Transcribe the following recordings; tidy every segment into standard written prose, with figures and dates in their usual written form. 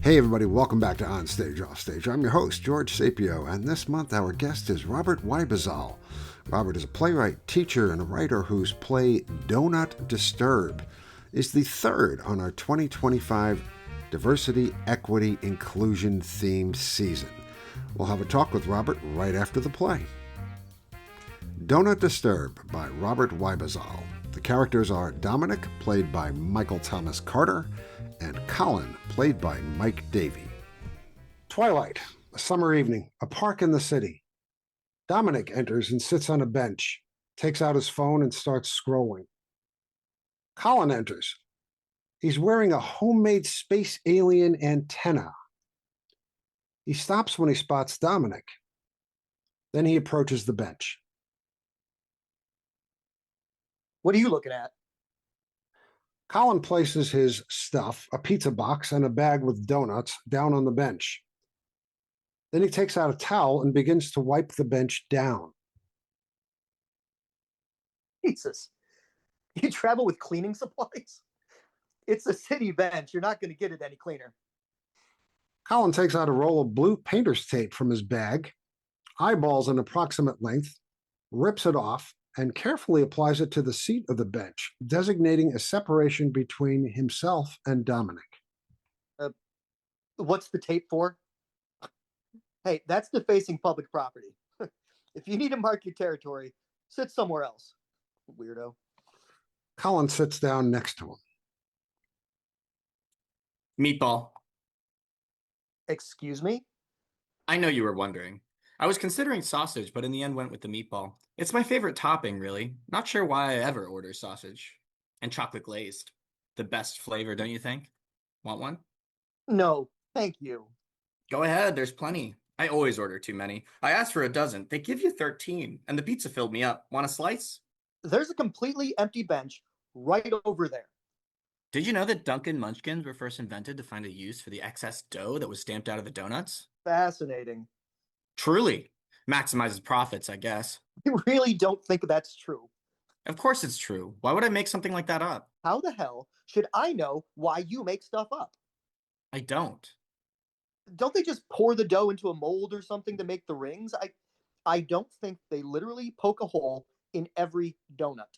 Hey everybody, welcome back to On Stage, Off Stage. I'm your host, George Sapio, and this month our guest is Robert Weibezahl. Robert is a playwright, teacher, and a writer whose play Doughnut Disturb is the third on our 2025 Diversity, Equity, Inclusion themed season. We'll have a talk with Robert right after the play. Doughnut Disturb by Robert Weibezahl. The characters are Dominic, played by Michael Thomas Carter, and Colin, played by Mike Davey. Twilight, a summer evening, a park in the city. Dominic enters and sits on a bench, takes out his phone and starts scrolling. Colin enters. He's wearing a homemade space alien antenna. He stops when he spots Dominic. Then he approaches the bench. What are you looking at? Colin places his stuff, a pizza box and a bag with donuts, down on the bench. Then he takes out a towel and begins to wipe the bench down. Jesus. You travel with cleaning supplies? It's a city bench. You're not going to get it any cleaner. Colin takes out a roll of blue painter's tape from his bag, eyeballs an approximate length, rips it off, and carefully applies it to the seat of the bench, designating a separation between himself and Dominic. What's the tape for? Hey, that's defacing public property. If you need to mark your territory, sit somewhere else, weirdo. Colin sits down next to him. Meatball. Excuse me? I know you were wondering. I was considering sausage, but in the end went with the meatball. It's my favorite topping, really. Not sure why I ever order sausage. And chocolate glazed. The best flavor, don't you think? Want one? No, thank you. Go ahead, there's plenty. I always order too many. I asked for a dozen. They give you 13, and the pizza filled me up. Want a slice? There's a completely empty bench right over there. Did you know that Dunkin' Munchkins were first invented to find a use for the excess dough that was stamped out of the donuts? Fascinating. Truly. Maximizes profits, I guess. I really don't think that's true. Of course it's true. Why would I make something like that up? How the hell should I know why you make stuff up? I don't. Don't they just pour the dough into a mold or something to make the rings? I don't think they literally poke a hole in every donut.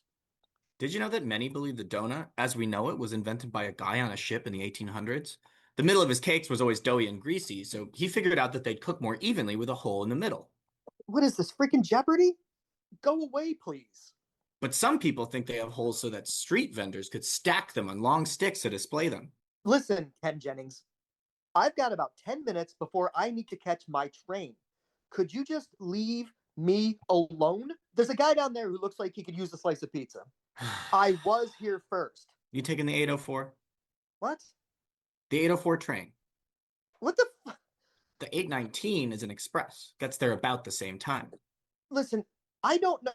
Did you know that many believe the donut, as we know it, was invented by a guy on a ship in the 1800s? The middle of his cakes was always doughy and greasy, so he figured out that they'd cook more evenly with a hole in the middle. What is this, freaking Jeopardy? Go away, please. But some people think they have holes so that street vendors could stack them on long sticks to display them. Listen, Ken Jennings, I've got about 10 minutes before I need to catch my train. Could you just leave me alone? There's a guy down there who looks like he could use a slice of pizza. I was here first. You taking the 804? What? The 804 train. What the The 819 is an express. Gets there about the same time. Listen, I don't know.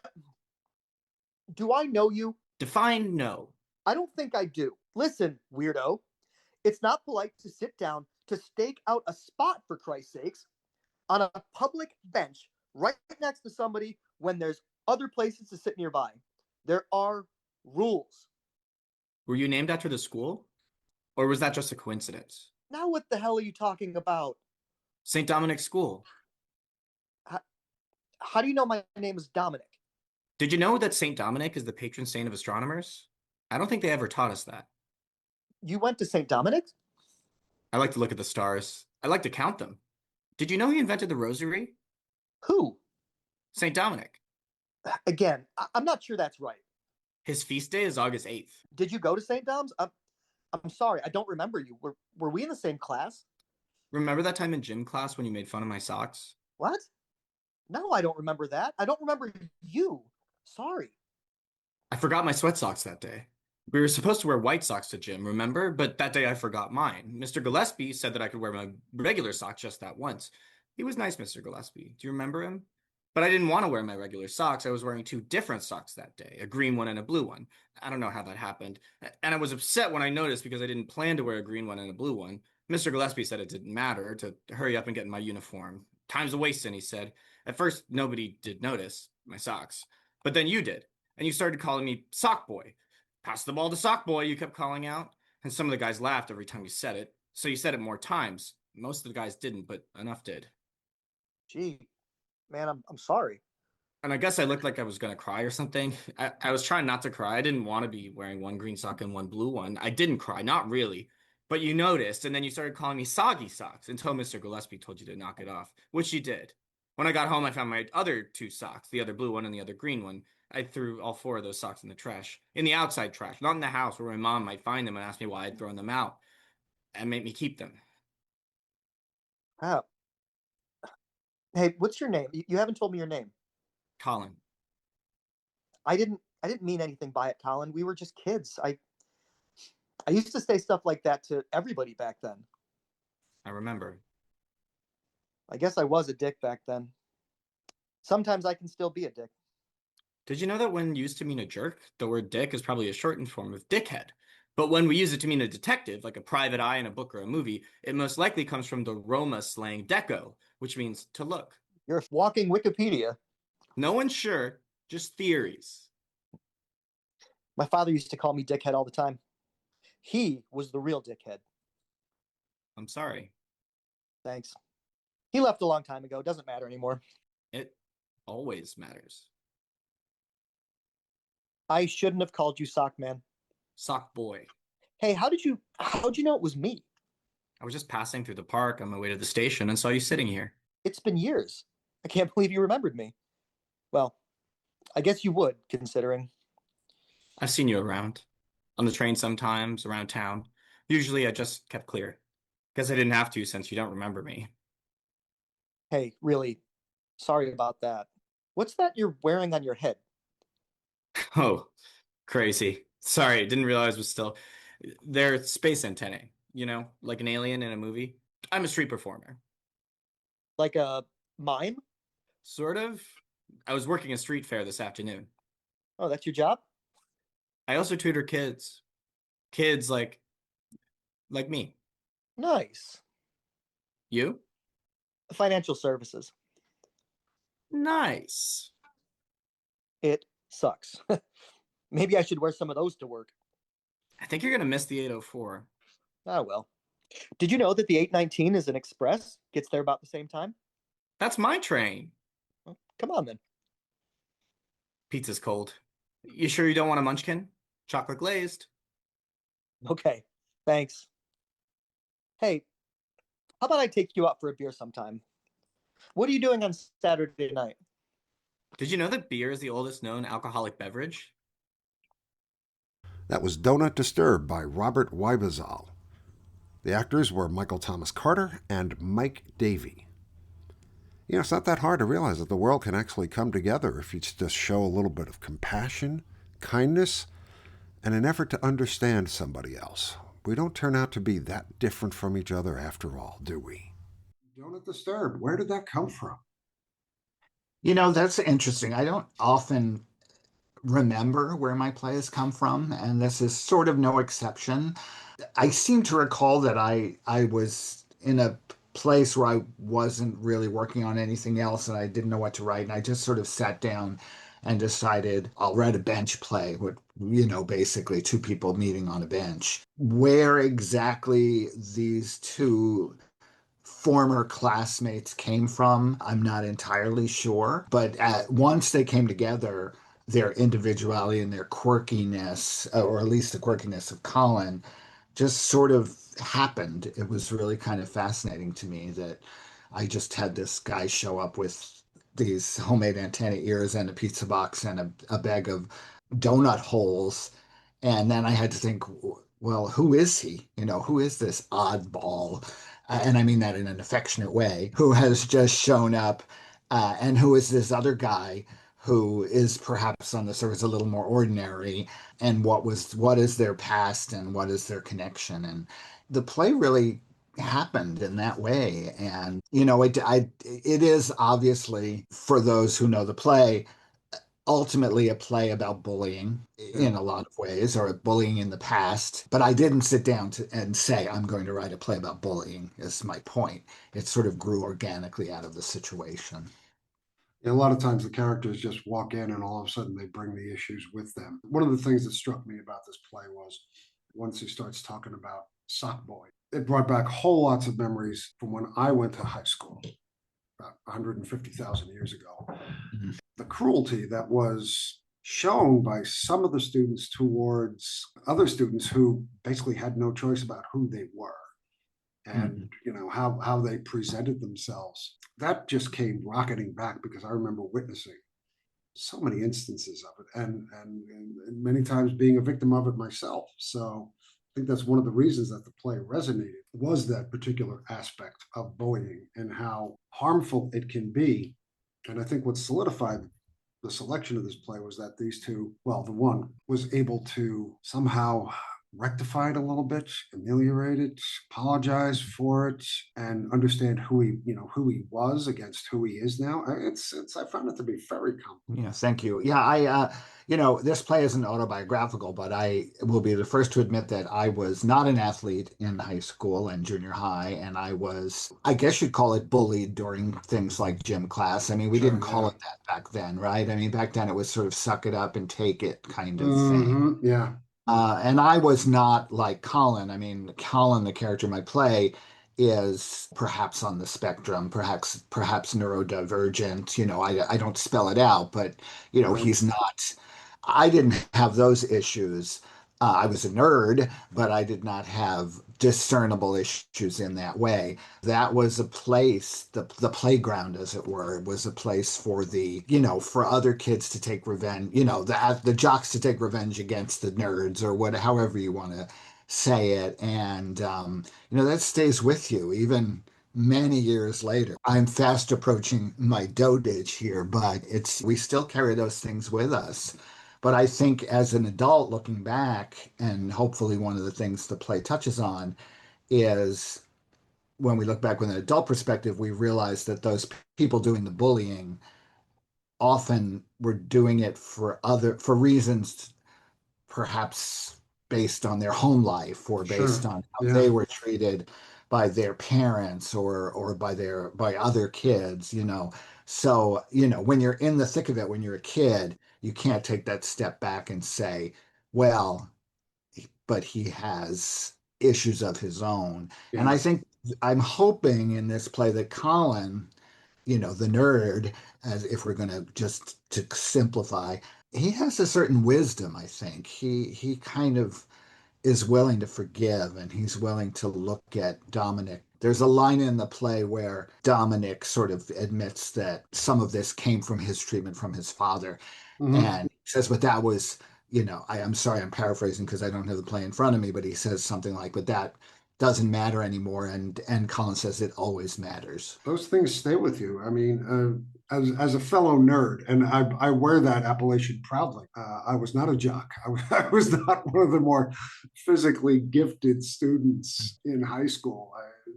Do I know you? Define no. I don't think I do. Listen, weirdo. It's not polite to sit down to stake out a spot, for Christ's sakes, on a public bench right next to somebody when there's other places to sit nearby. There are rules. Were you named after the school? Or was that just a coincidence? Now what the hell are you talking about? St. Dominic's School. How do you know my name is Dominic? Did you know that St. Dominic is the patron saint of astronomers? I don't think they ever taught us that. You went to St. Dominic's? I like to look at the stars. I like to count them. Did you know he invented the rosary? Who? St. Dominic. Again, I'm not sure that's right. His feast day is August 8th. Did you go to St. Dom's? I'm sorry, I don't remember you. Were we in the same class? Remember that time in gym class when you made fun of my socks? What? No, I don't remember that. I don't remember you. Sorry. I forgot my sweat socks that day. We were supposed to wear white socks to gym, remember? But that day I forgot mine. Mr. Gillespie said that I could wear my regular socks just that once. He was nice, Mr. Gillespie. Do you remember him? But I didn't want to wear my regular socks. I was wearing two different socks that day, a green one and a blue one. I don't know how that happened. And I was upset when I noticed because I didn't plan to wear a green one and a blue one. Mr. Gillespie said it didn't matter, to hurry up and get in my uniform. Time's a wasting, he said. At first, nobody did notice my socks. But then you did. And you started calling me Sock Boy. Pass the ball to Sock Boy, you kept calling out. And some of the guys laughed every time you said it. So you said it more times. Most of the guys didn't, but enough did. Gee, man, I'm sorry. And I guess I looked like I was gonna cry or something. I was trying not to cry. I didn't want to be wearing one green sock and one blue one. I didn't cry, not really. But you noticed, and then you started calling me soggy socks until Mr. Gillespie told you to knock it off, which you did. When I got home, I found my other two socks, the other blue one and the other green one. I threw all four of those socks in the trash, in the outside trash, not in the house where my mom might find them and ask me why I'd thrown them out and make me keep them. Oh, hey, what's your name? You haven't told me your name. Colin, I didn't mean anything by it, Colin. We were just kids. I used to say stuff like that to everybody back then. I remember. I guess I was a dick back then. Sometimes I can still be a dick. Did you know that when used to mean a jerk, the word dick is probably a shortened form of dickhead? But when we use it to mean a detective, like a private eye in a book or a movie, it most likely comes from the Roma slang deco, which means to look. You're a walking Wikipedia. No one's sure, just theories. My father used to call me dickhead all the time. He was the real dickhead. I'm sorry. Thanks. He left a long time ago. Doesn't matter anymore. It always matters. I shouldn't have called you Sock Man. Sock boy. Hey, how'd you know it was me? I was just passing through the park on my way to the station and saw you sitting here. It's been years. I can't believe you remembered me. Well, I guess you would, considering. I've seen you around. On the train sometimes, around town. Usually I just kept clear. Guess I didn't have to since you don't remember me. Hey, really, sorry about that. What's that you're wearing on your head? Oh, crazy. Sorry, didn't realize it was still. They're space antennae, like an alien in a movie. I'm a street performer. Like a mime? Sort of. I was working a street fair this afternoon. Oh, that's your job? I also tutor kids. Kids like me. Nice. You? Financial services. Nice. It sucks. Maybe I should wear some of those to work. I think you're gonna miss the 804. Ah, well. Did you know that the 819 is an express? Gets there about the same time? That's my train. Well, come on then. Pizza's cold. You sure you don't want a munchkin? Chocolate glazed. Okay, thanks. Hey, how about I take you out for a beer sometime? What are you doing on Saturday night? Did you know that beer is the oldest known alcoholic beverage? That was Doughnut Disturb by Robert Weibezahl. The actors were Michael Thomas Carter and Mike Davey. It's not that hard to realize that the world can actually come together if you just show a little bit of compassion, kindness, and an effort to understand somebody else. We don't turn out to be that different from each other after all, do we? Doughnut Disturb, where did that come from? That's interesting. I don't often remember where my plays come from, and this is sort of no exception. I seem to recall that I was in a place where I wasn't really working on anything else and I didn't know what to write, and I just sort of sat down and decided I'll write a bench play with, basically two people meeting on a bench. Where exactly these two former classmates came from, I'm not entirely sure. But once they came together, their individuality and their quirkiness, or at least the quirkiness of Colin, just sort of happened. It was really kind of fascinating to me that I just had this guy show up with these homemade antenna ears and a pizza box and a bag of donut holes. And then I had to think, well, who is he? Who is this oddball? And I mean that in an affectionate way, who has just shown up, and who is this other guy who is perhaps on the surface a little more ordinary, and what is their past and what is their connection? And the play really happened in that way. And it is obviously, for those who know the play, ultimately a play about bullying in a lot of ways, or bullying in the past. But I didn't sit down and say, I'm going to write a play about bullying, is my point. It sort of grew organically out of the situation. A lot of times the characters just walk in and all of a sudden they bring the issues with them. One of the things that struck me about this play was once he starts talking about Sock Boy, it brought back whole lots of memories from when I went to high school about 150,000 years ago. Mhm. The cruelty that was shown by some of the students towards other students who basically had no choice about who they were and Mhm. how they presented themselves, that just came rocketing back because I remember witnessing so many instances of it and many times being a victim of it myself. So I think that's one of the reasons that the play resonated was that particular aspect of bullying and how harmful it can be. And I think what solidified the selection of this play was that these two, well, the one was able to somehow rectify it a little bit, ameliorate it, apologize for it, and understand who he was against who he is now. It's I found it to be very complex. Yeah, thank you. Yeah, this play isn't autobiographical, but I will be the first to admit that I was not an athlete in high school and junior high, and I was, I guess you'd call it bullied during things like gym class. I mean, we didn't Sure, call yeah. it that back then, right? I mean, back then it was sort of suck it up and take it kind of thing. Yeah. And I was not like Colin. I mean, Colin, the character in my play, is perhaps on the spectrum, perhaps neurodivergent. I don't spell it out, but Right. he's not. I didn't have those issues. I was a nerd, but I did not have discernible issues in that way. That was a place, the playground, as it were, was a place for for other kids to take revenge, the jocks to take revenge against the nerds or however you want to say it. And, that stays with you even many years later. I'm fast approaching my dotage here, but we still carry those things with us. But I think as an adult looking back, and hopefully one of the things the play touches on is when we look back with an adult perspective, we realize that those people doing the bullying often were doing it for reasons perhaps based on their home life or based Sure. on how Yeah. they were treated by their parents or by other kids. So, when you're in the thick of it, when you're a kid, you can't take that step back and say, well, but he has issues of his own. And Yeah. I think I'm hoping in this play that Colin, the nerd, as if we're going to just to simplify, he has a certain wisdom, I think. He kind of is willing to forgive and he's willing to look at Dominic. There's a line in the play where Dominic sort of admits that some of this came from his treatment from his father Hmm. and says, but that was, I'm sorry, I'm paraphrasing because I don't have the play in front of me, but he says something like, but that doesn't matter anymore. And Colin says it always matters. Those things stay with you. I mean, as a fellow nerd, and I wear that appellation proudly. I was not a jock. I was not one of the more physically gifted students in high school.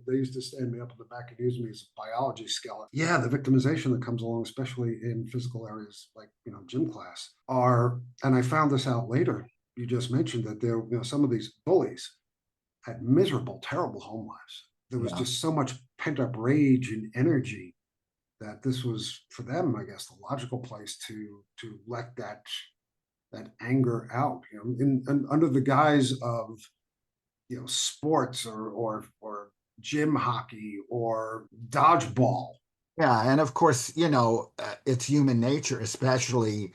They used to stand me up in the back and use me as a biology skeleton. Yeah, the victimization that comes along, especially in physical areas like gym class, and I found this out later. You just mentioned that some of these bullies had miserable, terrible home lives. There was Yeah. just so much pent up rage and energy that this was for them, I guess, the logical place to let that anger out, under the guise of sports or gym hockey or dodgeball. Yeah. And of course, it's human nature, especially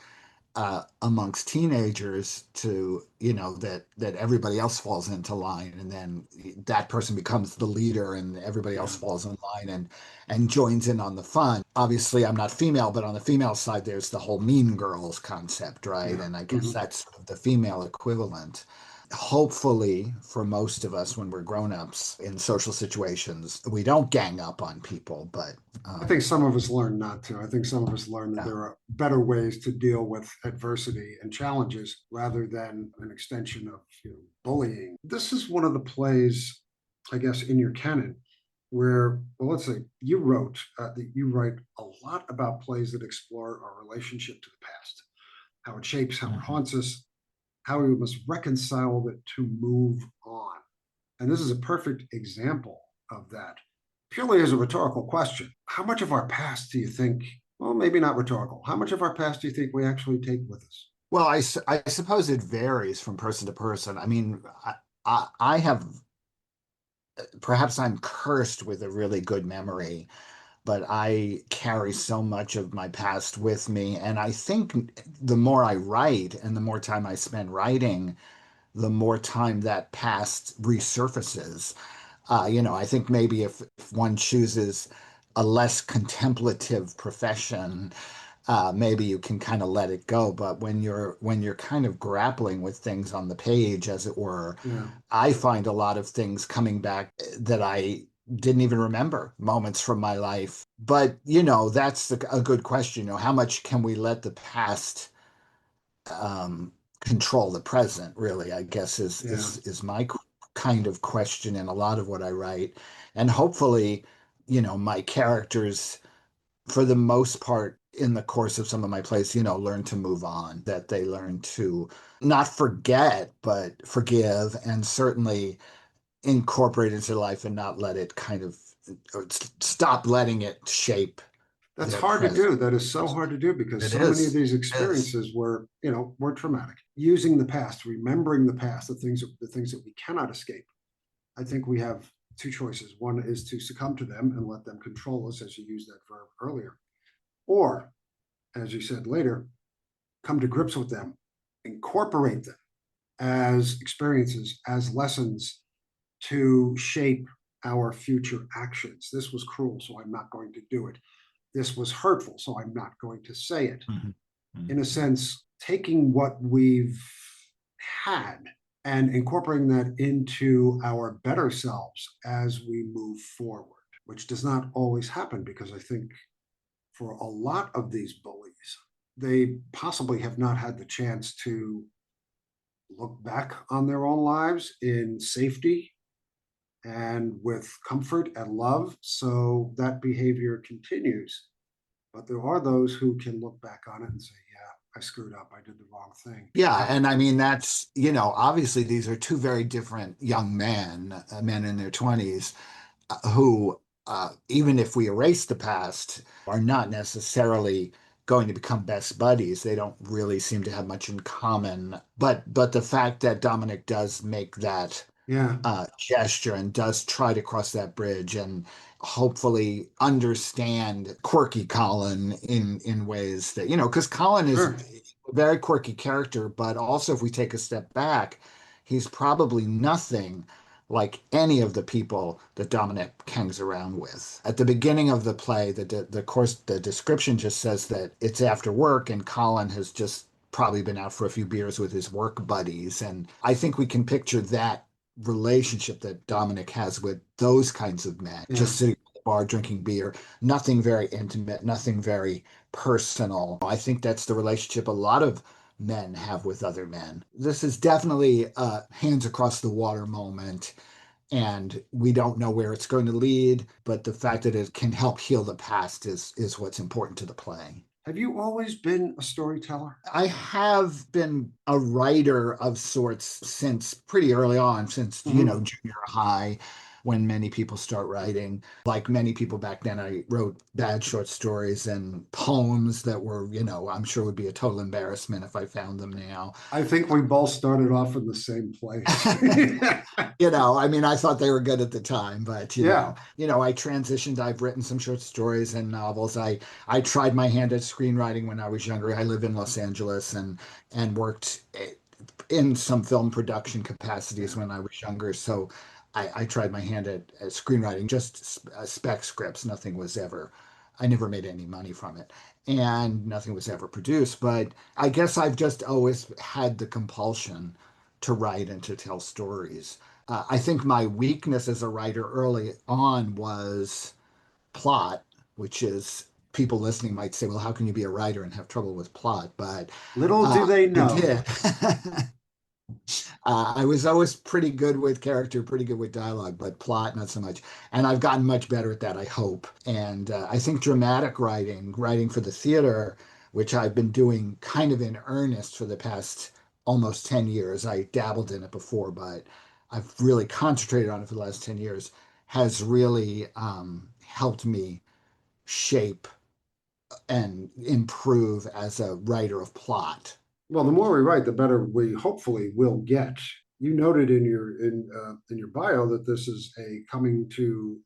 amongst teenagers that everybody else falls into line and then that person becomes the leader and everybody Yeah. else falls in line and joins in on the fun. Obviously, I'm not female, but on the female side, there's the whole mean girls concept, right? Yeah. And I guess Hmm. that's sort of the female equivalent. Hopefully, for most of us, when we're grown-ups in social situations, we don't gang up on people, but I think some of us learn not to. I think some of us learn that yeah. there are better ways to deal with adversity and challenges rather than an extension of bullying. This is one of the plays, I guess, in your canon where, well, let's say you wrote that you write a lot about plays that explore our relationship to the past, how it shapes, how it Mhm. haunts us, how we must reconcile it to move on. And this is a perfect example of that. Purely as a rhetorical question, how much of our past do you think, well, maybe not rhetorical, how much of our past do you think we actually take with us? Well, I suppose it varies from person to person. I mean, I have perhaps I'm cursed with a really good memory, but I carry so much of my past with me. And I think the more I write and the more time I spend writing, the more time that past resurfaces. I think maybe if one chooses a less contemplative profession, maybe you can kind of let it go. But when you're kind of grappling with things on the page, as it were, Yeah. I find a lot of things coming back that I didn't even remember, moments from my life. But that's a good question. How much can we let the past control the present? Really, I guess is Yeah. is is my kind of question in a lot of what I write, and hopefully, my characters for the most part in the course of some of my plays, learn to move on, that they learn to not forget, but forgive, and certainly incorporate it into life and not let it kind of stop letting it shape That's their hard to present. do. That is so hard to do because It so many of is. these It is. experiences were traumatic. Using the past, remembering the past, the things that we cannot escape. I think we have two choices. One is to succumb to them and let them control us, as you used that verb earlier, or, as you said later, come to grips with them, incorporate them as experiences, as lessons to shape our future actions. This was cruel, so I'm not going to do it. This was hurtful, so I'm not going to say it. Mhm. In a Mhm. sense, taking what we've had and incorporating that into our better selves as we move forward, which does not always happen because I think for a lot of these bullies, they possibly have not had the chance to look back on their own lives in safety and with comfort and love. So that behavior continues. But there are those who can look back on it and say, yeah, I screwed up. I did the wrong thing. Yeah, and I mean that's, obviously these are two very different young men, men in their 20s, who, even if we erase the past, are not necessarily going to become best buddies. They don't really seem to have much in common. But the fact that Dominic does make that Yeah, gesture and does try to cross that bridge and hopefully understand quirky Colin in ways that, because Colin is sure. a very quirky character, but also if we take a step back, he's probably nothing like any of the people that Dominic hangs around with. At the beginning of the play, the description just says that it's after work and Colin has just probably been out for a few beers with his work buddies. And I think we can picture that relationship that Dominic has with those kinds of men, Yeah. just sitting at the bar drinking beer, nothing very intimate, nothing very personal. I think that's the relationship a lot of men have with other men. This is definitely a hands across the water moment, and we don't know where it's going to lead, but the fact that it can help heal the past is what's important to the play. Have you always been a storyteller? I have been a writer of sorts since pretty early on, since, Mm-hmm. junior high, when many people start writing. Like many people back then, I wrote bad short stories and poems that were, I'm sure would be a total embarrassment if I found them now. I think we both started off in the same place. I mean, I thought they were good at the time, but Yeah. I transitioned. I've written some short stories and novels. I tried my hand at screenwriting when I was younger. I live in Los Angeles and worked in some film production capacities Yeah. when I was younger. So I tried my hand at screenwriting, just spec scripts. I never made any money from it, and nothing was ever produced. But I guess I've just always had the compulsion to write and to tell stories. I think my weakness as a writer early on was plot, which is people listening might say, well, how can you be a writer and have trouble with plot? But Little do they I know. did. I was always pretty good with character, pretty good with dialogue, but plot, not so much. And I've gotten much better at that, I hope. And I think dramatic writing for the theater, which I've been doing kind of in earnest for the past almost 10 years. I dabbled in it before, but I've really concentrated on it for the last 10 years, has really helped me shape and improve as a writer of plot. Well, the more we write, the better we hopefully will get. you noted in your bio that this is a coming to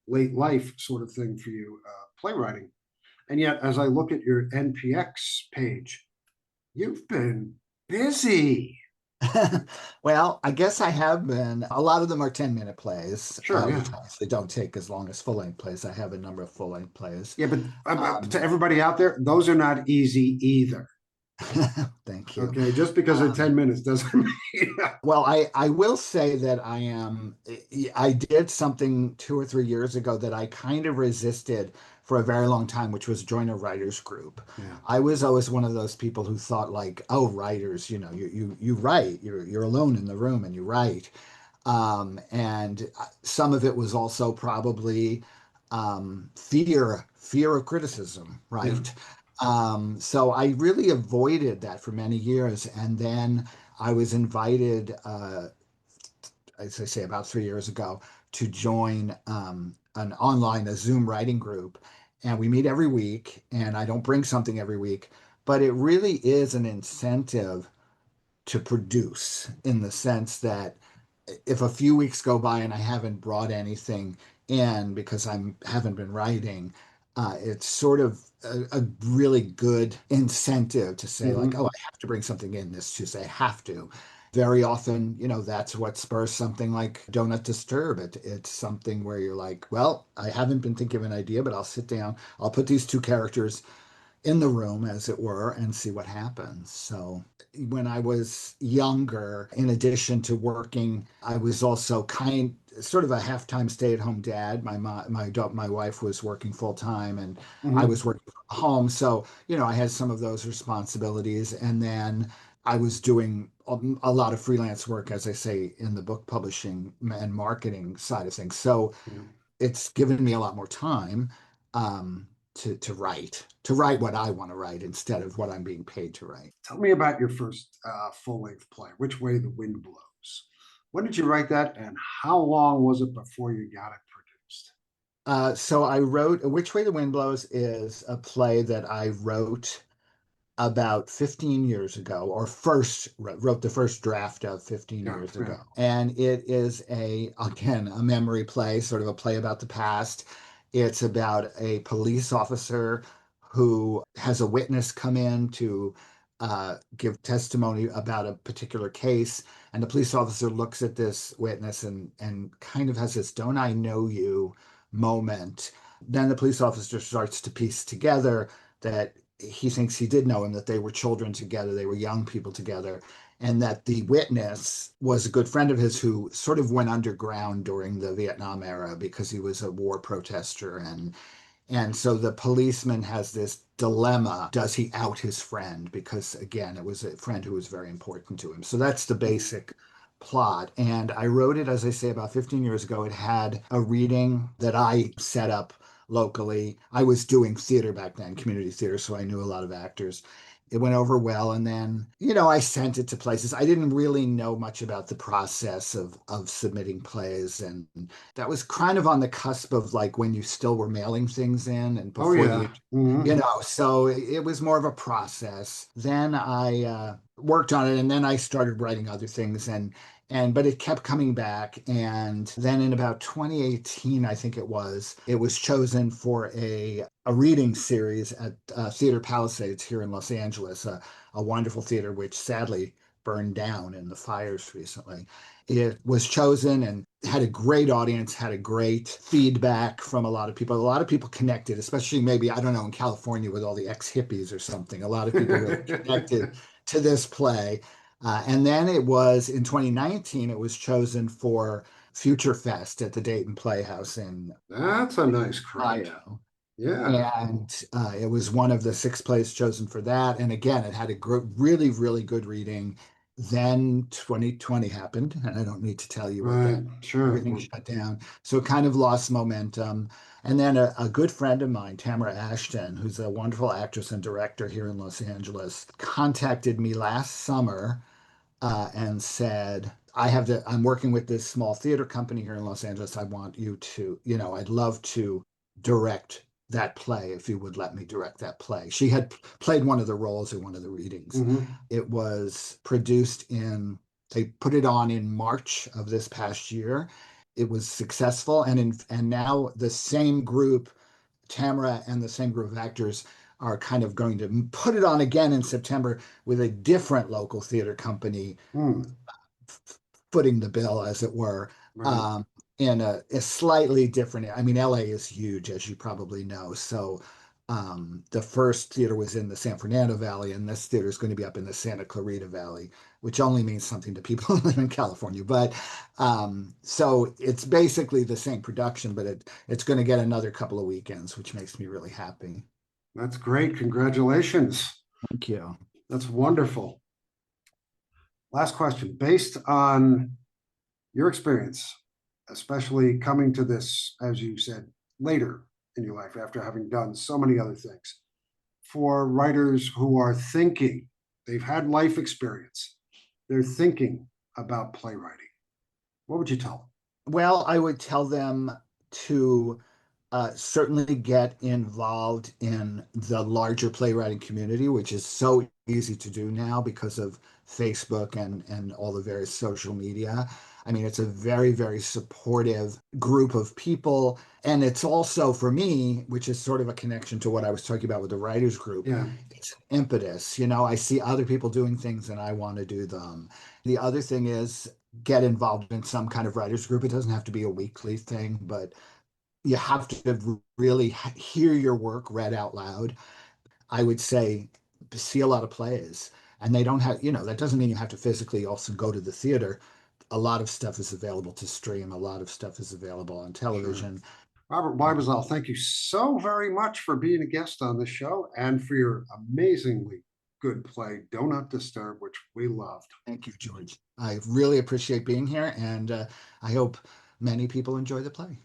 late life sort of thing for you, playwriting. And yet, as I look at your NPX page, you've been busy. Well, I guess I have been. A lot of them are 10-minute plays, Sure, yeah. which obviously don't take as long as full-length plays. I have a number of full-length plays. Yeah, but to everybody out there, those are not easy either. Thank you. Okay, just because they're 10 minutes doesn't mean. Well, I will say that I did something 2 or 3 years ago that I kind of resisted for a very long time, which was join a writers group. Yeah. I was always one of those people who thought like, oh, writers, you write, you're alone in the room and you write. And some of it was also probably fear of criticism, right? Yeah. So I really avoided that for many years. And then I was invited, as I say, about 3 years ago, to join a Zoom writing group. And we meet every week, and I don't bring something every week, but it really is an incentive to produce in the sense that if a few weeks go by and I haven't brought anything in because I haven't been writing, it's sort of a really good incentive to say like, oh, I have to bring something in this Tuesday. I have to. Very often, that's what spurs something like Doughnut Disturb. It's something where you're like, well, I haven't been thinking of an idea, but I'll sit down. I'll put these two characters in the room, as it were, and see what happens. So when I was younger, in addition to working, I was also sort of a half-time stay-at-home dad. My wife was working full-time, and I was working from home. So, I had some of those responsibilities. And then I was doing a lot of freelance work, as I say, in the book publishing and marketing side of things. So it's given me a lot more time. To write what I want to write instead of what I'm being paid to write. Tell me about your first full-length play, Which Way the Wind Blows. When did you write that, and how long was it before you got it produced? So I wrote Which Way the Wind Blows is a play that I wrote about 15 years ago, or wrote the first draft of 15 years ago. And it is again, a memory play, sort of a play about the past. It's about a police officer who has a witness come in to give testimony about a particular case. And the police officer looks at this witness and kind of has this "don't I know you" moment. Then the police officer starts to piece together that he thinks he did know him, that they were children together, they were young people together, and that the witness was a good friend of his who sort of went underground during the Vietnam era because he was a war protester. And so the policeman has this dilemma. Does he out his friend? Because again, it was a friend who was very important to him. So that's the basic plot. And I wrote it, as I say, about 15 years ago. It had a reading that I set up locally. I was doing theater back then, community theater, so I knew a lot of actors. It went over well, and then I sent it to places. I didn't really know much about the process of submitting plays, and that was kind of on the cusp of like when you still were mailing things in, and before so it was more of a process. Then I worked on it, and then I started writing other things, but it kept coming back. And then in about 2018, I think it was chosen for a reading series at Theater Palisades here in Los Angeles, a wonderful theater which sadly burned down in the fires recently. It was chosen and had a great audience, had a great feedback from a lot of people. A lot of people connected, especially maybe, I don't know, in California with all the ex-hippies or something. A lot of people really connected to this play. And then it was in 2019, it was chosen for Future Fest at the Dayton Playhouse in That's a nice credit. Ohio. Yeah. And it was one of the 6 plays chosen for that. And again, it had a really, really good reading. Then 2020 happened, and I don't need to tell you what that. Sure. Everything shut down. So it kind of lost momentum. And then a good friend of mine, Tamara Ashton, who's a wonderful actress and director here in Los Angeles, contacted me last summer and said, I'm working with this small theater company here in Los Angeles. I want you to, I'd love to direct that play if you would let me direct that play. She had played one of the roles in one of the readings. It was produced in They put it on in March of this past year. It was successful, and now the same group, Tamara and the same group of actors, are kind of going to put it on again in September with a different local theater company footing the bill, as it were, Right. in a slightly different. I mean, LA is huge, as you probably know. So the first theater was in the San Fernando Valley, and this theater is going to be up in the Santa Clarita Valley, which only means something to people who live in California. But so it's basically the same production, but it's going to get another couple of weekends, which makes me really happy. That's great. Congratulations. Thank you. That's wonderful. Last question. Based on your experience, especially coming to this, as you said, later in your life after having done so many other things, for writers who are thinking, they've had life experience, they're thinking about playwriting, what would you tell them? Well, I would tell them to certainly get involved in the larger playwriting community, which is so easy to do now because of Facebook and all the various social media. I mean, it's a very, very supportive group of people. And it's also, for me, which is sort of a connection to what I was talking about with the writers group, Yeah, it's an impetus. I see other people doing things and I want to do them. The other thing is get involved in some kind of writers group. It doesn't have to be a weekly thing, but you have to really hear your work read out loud. I would say see a lot of plays. And they don't have, that doesn't mean you have to physically also go to the theater. A lot of stuff is available to stream, a lot of stuff is available on sure. television. Robert Weibazahl, thank you so very much for being a guest on the show and for your amazingly good play, Doughnut Disturb, which we loved. Thank you, George. I really appreciate being here, and I hope many people enjoy the play.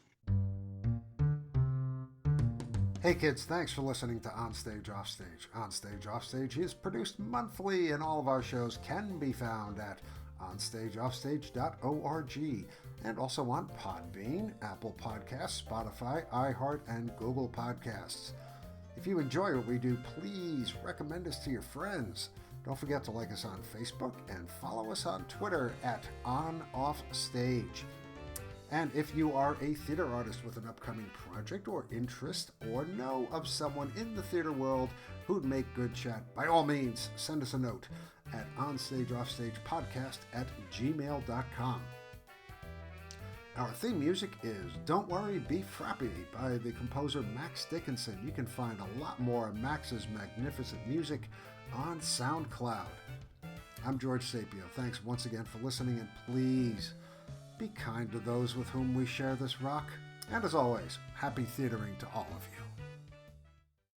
Hey kids, thanks for listening to On Stage, Off Stage. On Stage, Off Stage is produced monthly, and all of our shows can be found at onstageoffstage.org and also on Podbean, Apple Podcasts, Spotify, iHeart, and Google Podcasts. If you enjoy what we do, please recommend us to your friends. Don't forget to like us on Facebook and follow us on Twitter at OnOffStage. And if you are a theater artist with an upcoming project or interest, or know of someone in the theater world who'd make good chat, by all means, send us a note at onstageoffstagepodcast@gmail.com. Our theme music is Don't Worry, Be Frappy by the composer Max Dickinson. You can find a lot more of Max's magnificent music on SoundCloud. I'm George Sapio. Thanks once again for listening, and please be kind to those with whom we share this rock. And as always, happy theatering to all of you.